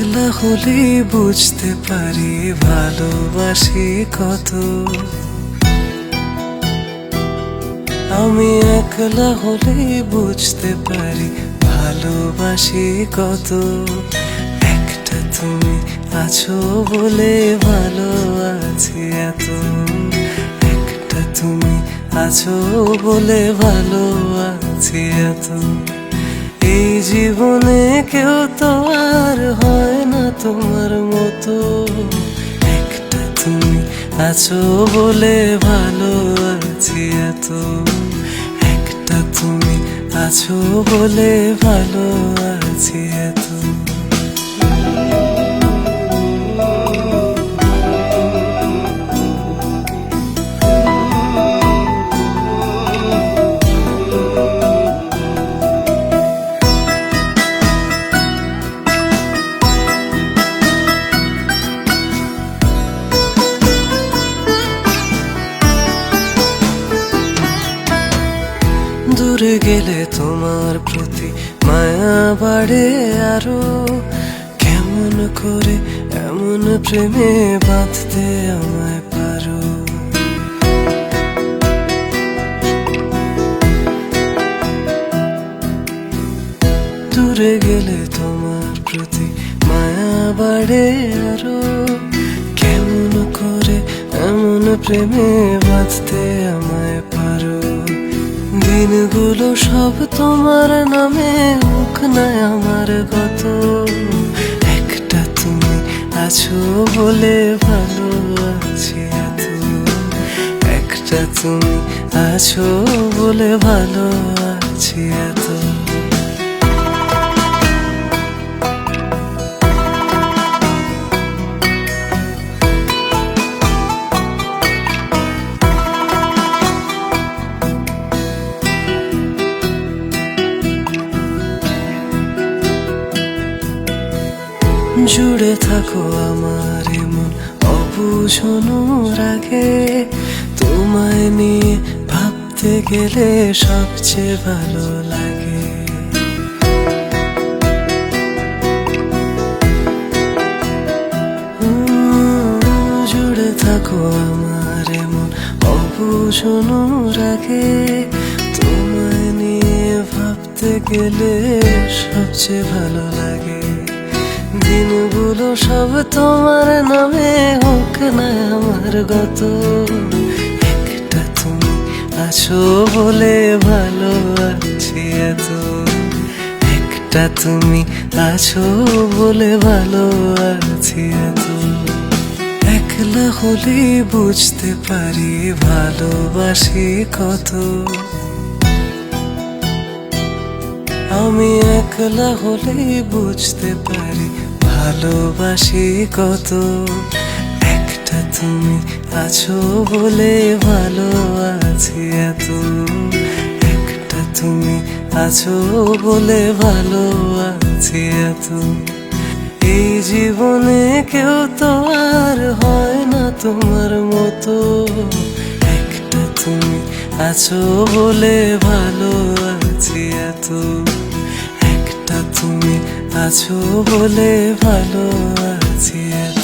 একলা হলে বুঝতে পারি ভালোবাসি কত। আমি একলা হলে বুঝতে পারি ভালোবাসি কত। একটা তুমি আছো বলে ভালো আছি এত। একটা তুমি আছো বলে ভালো আছি এত। এই জীবনে কেউ তো আর হয় না তোমার মতো। একটা তুমি আছো বলে ভালো আছি এত। একটা তুমি আছো বলে ভালো আছি এত। দূরে গেলে তোমার প্রতি মায়া বাড়ে আরো। কেমন করে এমন প্রেমে বাঁধতে আমায় পারো। দূরে গেলে তোমার প্রতি মায়া বাড়ে আরো। কেমন করে এমন প্রেমে বাঁধতে আমায় পারো। দিনগুলো সব তোমার নামে হোক না আমার গত। একটা তুমি আছো বলে ভালো আছি এত। একটা তুমি আছো বলে ভালো আছি এত। জুড়ে থাকো আমার মন অবুঝনো রাগে। তোমায় নিয়ে ভাবতে গেলে সবচেয়ে ভালো লাগে। জুড়ে থাকো আমার মন অবুঝনো রাগে। তোমায় নিয়ে ভাবতে গেলে সবচেয়ে ভালো লাগে। দিনগুলো সব তোমার নামে হোক না আমার গত। একটা তুমি আছো বলে ভালো আছি এত। একটা তুমি আছো বলে ভালো আছি এত। একলা হলে বুঝতে পারি ভালোবাসি কত। আমি একলা হলে বুঝতে পারি ভালোবাসি কত। একটা তুমি আছো বলে ভালো আছি এত। একটা তুমি আছো বলে ভালো আছি এত। এই জীবনে কেউ তো আর হয় না তোমার মতো। একটা তুমি আছো বলে ভালো আছি এত। একটা তুমি আছো বলে ভালো আছি এত।